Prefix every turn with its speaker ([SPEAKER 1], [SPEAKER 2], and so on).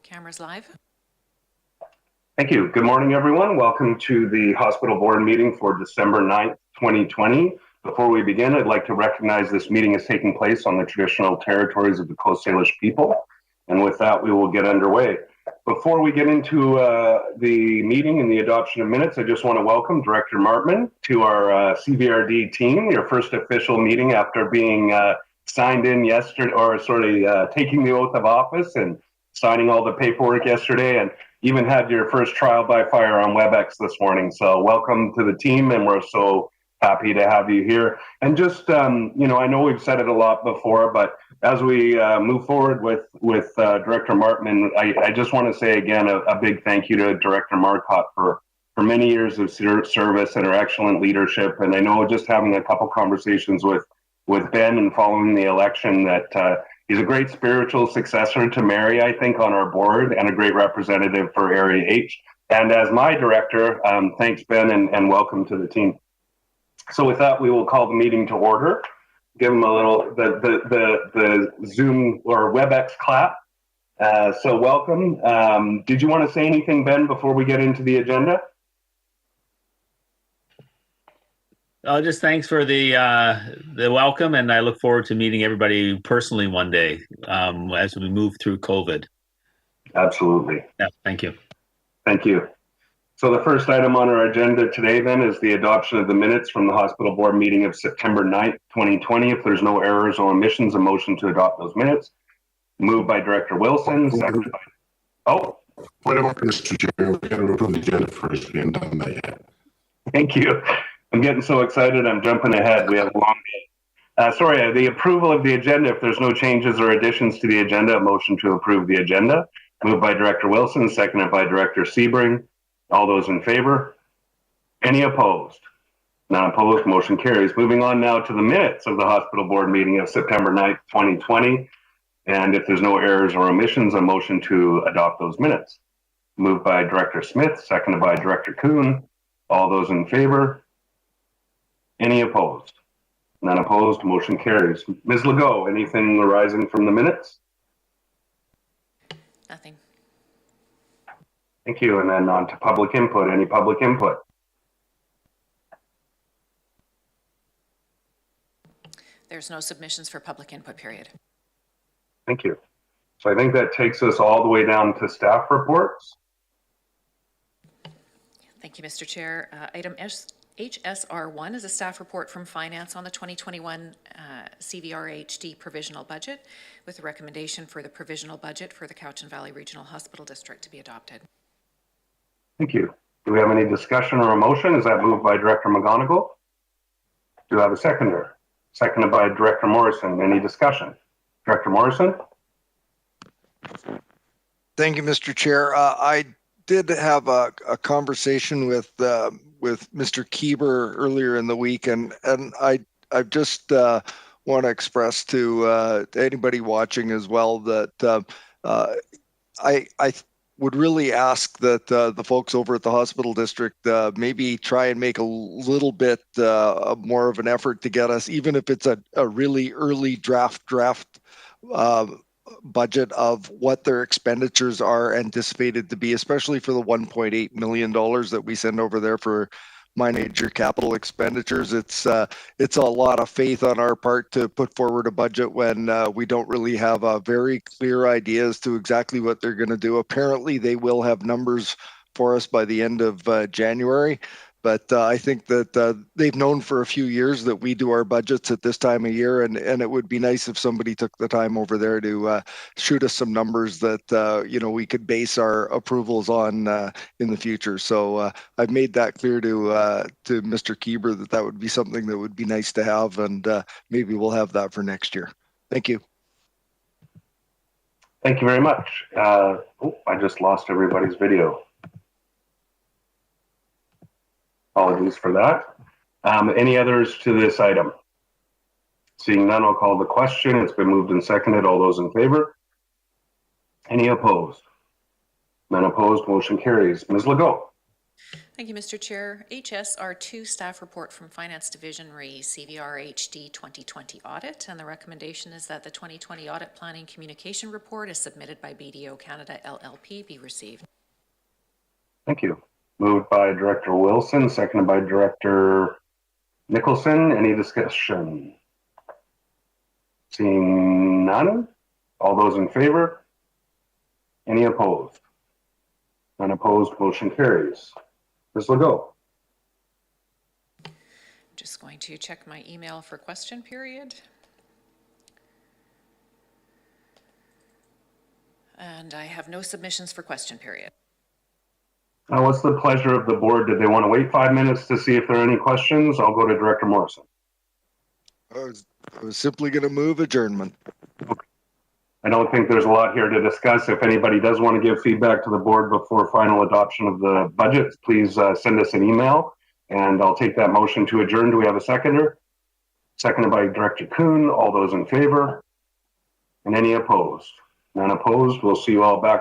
[SPEAKER 1] Cameras live.
[SPEAKER 2] Thank you. Good morning, everyone. Welcome to the hospital board meeting for December 9th, 2020. Before we begin, I'd like to recognize this meeting is taking place on the traditional territories of the Coast Salish people. And with that, we will get underway. Before we get into the meeting and the adoption of minutes, I just want to welcome Director Martman to our CVRD team, your first official meeting after being signed in yesterday, or taking the oath of office and signing all the paperwork yesterday, and even had your first trial by fire on WebEx this morning. So welcome to the team, and we're so happy to have you here. And just, I know we've said it a lot before, but as we move forward with Director Martman, I just want to say again a big thank you to Director Marcotte for many years of service and her excellent leadership. And I know just having a couple conversations with Ben and following the election that he's a great spiritual successor to Mary, I think, on our board, and a great representative for Area H. And as my director, thanks, Ben, and welcome to the team. So with that, we will call the meeting to order. Give them a little, the Zoom or WebEx clap. So welcome. Did you want to say anything, Ben, before we get into the agenda?
[SPEAKER 3] Just thanks for the welcome, and I look forward to meeting everybody personally one day as we move through COVID.
[SPEAKER 2] Absolutely.
[SPEAKER 3] Yeah, thank you.
[SPEAKER 2] Thank you. So the first item on our agenda today then is the adoption of the minutes from the hospital board meeting of September 9th, 2020. If there's no errors or omissions, a motion to adopt those minutes. Moved by Director Wilson, seconded by... Oh.
[SPEAKER 4] What about Mr. Chair? We got to approve the agenda first. We haven't done that yet.
[SPEAKER 2] Thank you. I'm getting so excited, I'm jumping ahead. We have a long day. The approval of the agenda, if there's no changes or additions to the agenda, a motion to approve the agenda. Moved by Director Wilson, seconded by Director Sebring. All those in favor? Any opposed? None opposed, motion carries. Moving on now to the minutes of the hospital board meeting of September 9th, 2020. And if there's no errors or omissions, a motion to adopt those minutes. Moved by Director Smith, seconded by Director Kuhn. All those in favor? Any opposed? None opposed, motion carries. Ms. Legault, anything arising from the minutes?
[SPEAKER 1] Nothing.
[SPEAKER 2] Thank you. And then on to public input. Any public input?
[SPEAKER 1] There's no submissions for public input, period.
[SPEAKER 2] Thank you. So I think that takes us all the way down to staff reports.
[SPEAKER 1] Thank you, Mr. Chair. Item HSR1 is a staff report from Finance on the 2021 CVRHD provisional budget with a recommendation for the provisional budget for the Cowichan Valley Regional Hospital District to be adopted.
[SPEAKER 2] Thank you. Do we have any discussion or a motion? Is that moved by Director McGonigal? Do you have a seconder? Seconded by Director Morrison. Any discussion? Director Morrison?
[SPEAKER 5] Thank you, Mr. Chair. I did have a conversation with Mr. Kieber earlier in the week, and I just want to express to anybody watching as well that I would really ask that the folks over at the hospital district maybe try and make a little bit more of an effort to get us, even if it's a really early draft budget of what their expenditures are anticipated to be, especially for the $1.8 million that we send over there for major capital expenditures. It's a lot of faith on our part to put forward a budget when we don't really have a very clear idea as to exactly what they're going to do. Apparently, they will have numbers for us by the end of January. But I think that they've known for a few years that we do our budgets at this time of year, and it would be nice if somebody took the time over there to shoot us some numbers that we could base our approvals on in the future. So I've made that clear to Mr. Kieber that would be something that would be nice to have, and maybe we'll have that for next year. Thank you.
[SPEAKER 2] Thank you very much. I just lost everybody's video. Apologies for that. Any others to this item? Seeing none, I'll call the question. It's been moved and seconded. All those in favor? Any opposed? None opposed, motion carries. Ms. Legault.
[SPEAKER 1] Thank you, Mr. Chair. HSR2 Staff Report from Finance Division re CVR HD 2020 Audit, and the recommendation is that the 2020 Audit Planning Communication Report as submitted by BDO Canada LLP be received.
[SPEAKER 2] Thank you. Moved by Director Wilson, seconded by Director Nicholson. Any discussion? Seeing none. All those in favor? Any opposed? None opposed, motion carries. Ms. Legault.
[SPEAKER 1] Just going to check my email for question period. And I have no submissions for question period.
[SPEAKER 2] Now, what's the pleasure of the board? Did they want to wait 5 minutes to see if there are any questions? I'll go to Director Morrison.
[SPEAKER 5] I was simply going to move adjournment.
[SPEAKER 2] I don't think there's a lot here to discuss. If anybody does want to give feedback to the board before final adoption of the budget, please send us an email and I'll take that motion to adjourn. Do we have a seconder? Seconded by Director Kuhn. All those in favor? And any opposed? None opposed. We'll see you all back